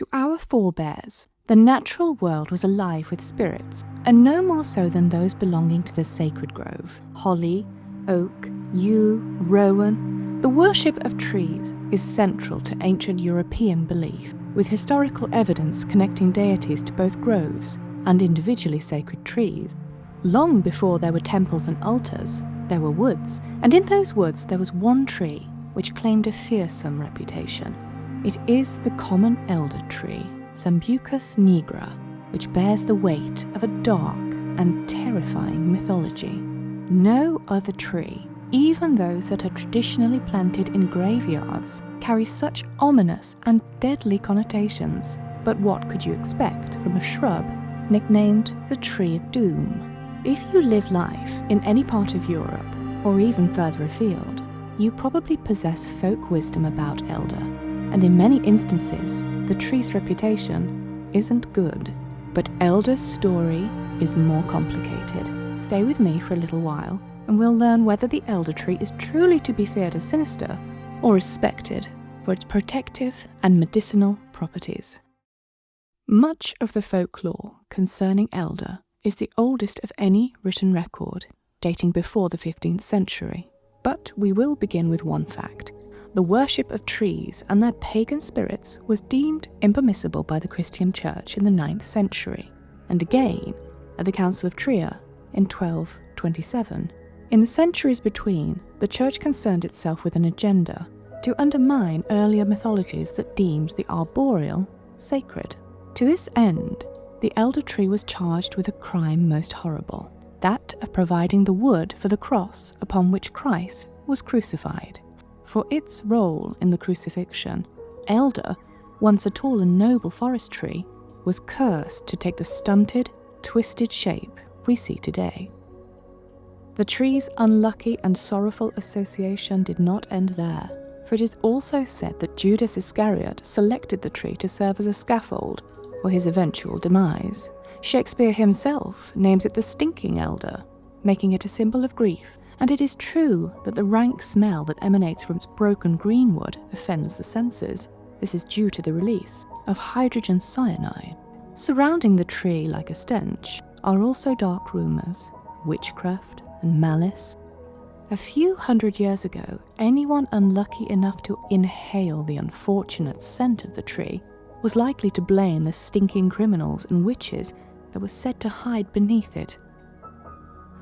To our forebears, the natural world was alive with spirits, and no more so than those belonging to the sacred grove. Holly, oak, yew, rowan. The worship of trees is central to ancient European belief, with historical evidence connecting deities to both groves and individually sacred trees. Long before there were temples and altars, there were woods, and in those woods there was one tree which claimed a fearsome reputation. It is the common elder tree, Sambucus nigra, which bears the weight of a dark and terrifying mythology. No other tree, even those that are traditionally planted in graveyards, carry such ominous and deadly connotations. But what could you expect from a shrub nicknamed the Tree of Doom? If you live life in any part of Europe, or even further afield, you probably possess folk wisdom about elder, and in many instances, the tree's reputation isn't good. But elder's story is more complicated. Stay with me for a little while, and we'll learn whether the elder tree is truly to be feared as sinister, or respected for its protective and medicinal properties. Much of the folklore concerning elder is the oldest of any written record, dating before the 15th century. But we will begin with one fact. The worship of trees and their pagan spirits was deemed impermissible by the Christian Church in the 9th century, and again at the Council of Trier in 1227. In the centuries between, the Church concerned itself with an agenda to undermine earlier mythologies that deemed the arboreal sacred. To this end, the elder tree was charged with a crime most horrible, that of providing the wood for the cross upon which Christ was crucified. For its role in the crucifixion, elder, once a tall and noble forest tree, was cursed to take the stunted, twisted shape we see today. The tree's unlucky and sorrowful association did not end there, for it is also said that Judas Iscariot selected the tree to serve as a scaffold for his eventual demise. Shakespeare himself names it the stinking elder, making it a symbol of grief, and it is true that the rank smell that emanates from its broken greenwood offends the senses. This is due to the release of hydrogen cyanide. Surrounding the tree like a stench are also dark rumours, witchcraft and malice. A few hundred years ago, anyone unlucky enough to inhale the unfortunate scent of the tree was likely to blame the stinking criminals and witches that were said to hide beneath it.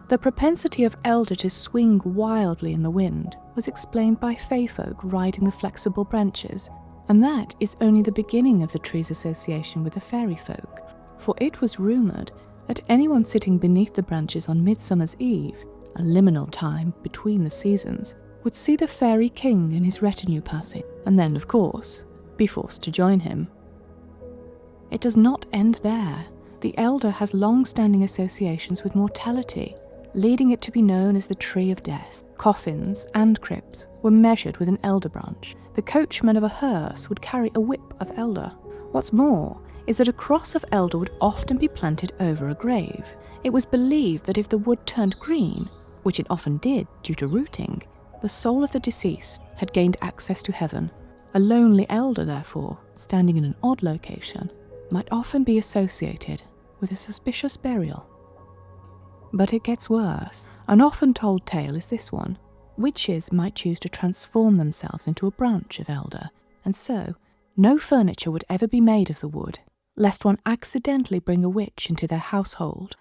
The propensity of elder to swing wildly in the wind was explained by fae folk riding the flexible branches, and that is only the beginning of the tree's association with the fairy folk, for it was rumoured that anyone sitting beneath the branches on Midsummer's Eve, a liminal time between the seasons, would see the fairy king and his retinue passing, and then, of course, be forced to join him. It does not end there. The elder has long-standing associations with mortality, leading it to be known as the Tree of Death. Coffins and crypts were measured with an elder branch. The coachman of a hearse would carry a whip of elder. What's more is that a cross of elder would often be planted over a grave. It was believed that if the wood turned green, which it often did due to rooting, the soul of the deceased had gained access to heaven. A lonely elder, therefore, standing in an odd location, might often be associated with a suspicious burial. But it gets worse. An often told tale is this one. Witches might choose to transform themselves into a branch of elder, and so no furniture would ever be made of the wood, lest one accidentally bring a witch into their household.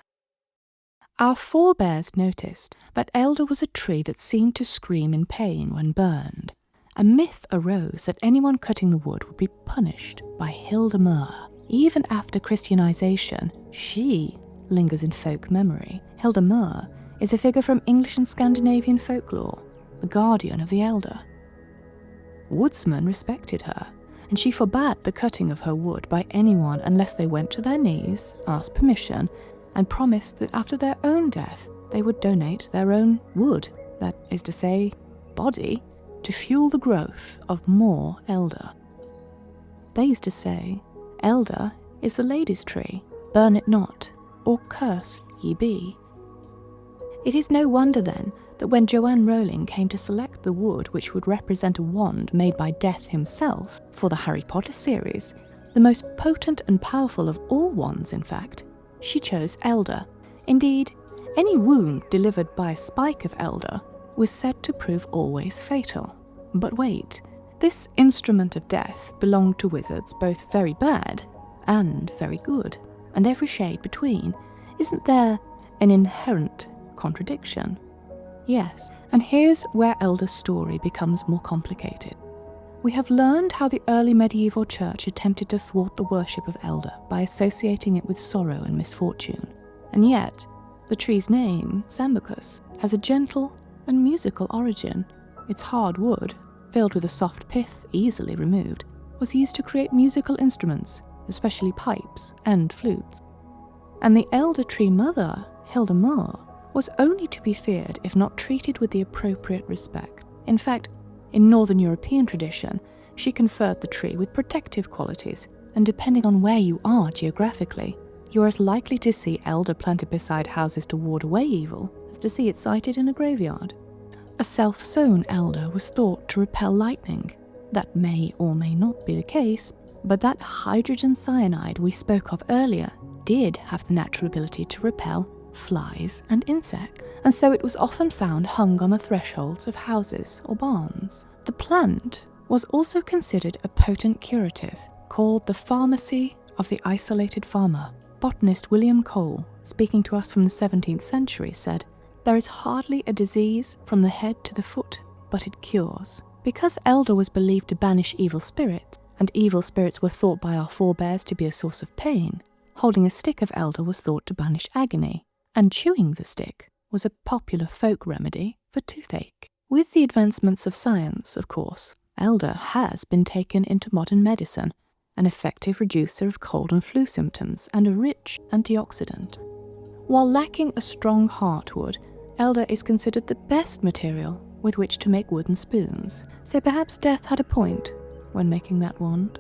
Our forebears noticed that elder was a tree that seemed to scream in pain when burned. A myth arose that anyone cutting the wood would be punished by Hilda. Even after Christianization, she lingers in folk memory. Hilda is a figure from English and Scandinavian folklore, the guardian of the elder. Woodsmen respected her, and she forbade the cutting of her wood by anyone unless they went to their knees, asked permission, and promised that after their own death they would donate their own wood, that is to say, body, to fuel the growth of more elder. They used to say, "Elder is the lady's tree, burn it not, or cursed ye be." It is no wonder then that when Joanne Rowling came to select the wood which would represent a wand made by Death himself for the Harry Potter series, the most potent and powerful of all wands in fact, she chose elder. Indeed, any wound delivered by a spike of elder was said to prove always fatal. But wait, this instrument of death belonged to wizards both very bad and very good, and every shade between. Isn't there an inherent contradiction? Yes, and here's where Elder's story becomes more complicated. We have learned how the early medieval church attempted to thwart the worship of Elder by associating it with sorrow and misfortune. And yet, the tree's name, Sambucus, has a gentle and musical origin. Its hard wood, filled with a soft pith easily removed, was used to create musical instruments, especially pipes and flutes. And the elder tree mother, Hilda, was only to be feared if not treated with the appropriate respect. In fact, in Northern European tradition, she conferred the tree with protective qualities, and depending on where you are geographically, you are as likely to see elder planted beside houses to ward away evil as to see it sited in a graveyard. A self-sown elder was thought to repel lightning. That may or may not be the case, but that hydrogen cyanide we spoke of earlier did have the natural ability to repel flies and insects, and so it was often found hung on the thresholds of houses or barns. The plant was also considered a potent curative, called the pharmacy of the isolated farmer. Botanist William Cole, speaking to us from the 17th century, said, "There is hardly a disease from the head to the foot, but it cures." Because elder was believed to banish evil spirits, and evil spirits were thought by our forebears to be a source of pain, holding a stick of elder was thought to banish agony, and chewing the stick was a popular folk remedy for toothache. With the advancements of science, of course, elder has been taken into modern medicine, an effective reducer of cold and flu symptoms and a rich antioxidant. While lacking a strong heartwood, elder is considered the best material with which to make wooden spoons, so perhaps Death had a point when making that wand.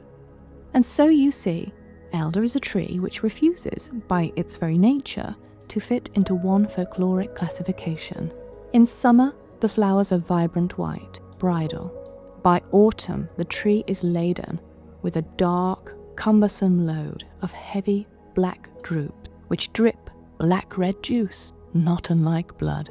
And so you see, elder is a tree which refuses, by its very nature, to fit into one folkloric classification. In summer, the flowers are vibrant white, bridal. By autumn, the tree is laden with a dark, cumbersome load of heavy black drupes, which drip black-red juice, not unlike blood.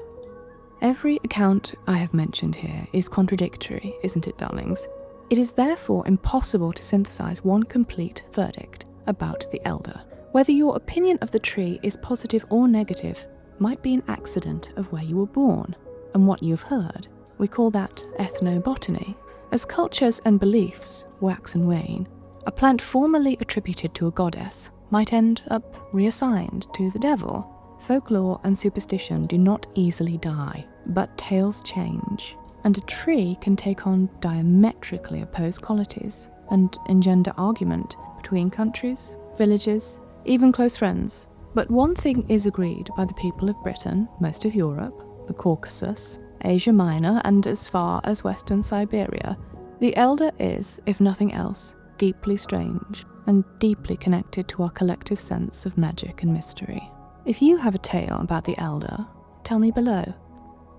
Every account I have mentioned here is contradictory, isn't it, darlings? It is therefore impossible to synthesize one complete verdict about the elder. Whether your opinion of the tree is positive or negative might be an accident of where you were born and what you've heard. We call that ethnobotany. As cultures and beliefs wax and wane, a plant formerly attributed to a goddess might end up reassigned to the devil. Folklore and superstition do not easily die, but tales change, and a tree can take on diametrically opposed qualities and engender argument between countries, villages, even close friends. But one thing is agreed by the people of Britain, most of Europe, the Caucasus, Asia Minor, and as far as Western Siberia. The elder is, if nothing else, deeply strange and deeply connected to our collective sense of magic and mystery. If you have a tale about the elder, tell me below.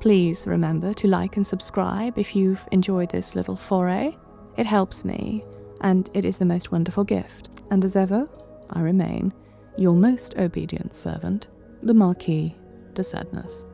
Please remember to like and subscribe if you've enjoyed this little foray. It helps me, and it is the most wonderful gift. And as ever, I remain your most obedient servant, the Marquis de Sadness.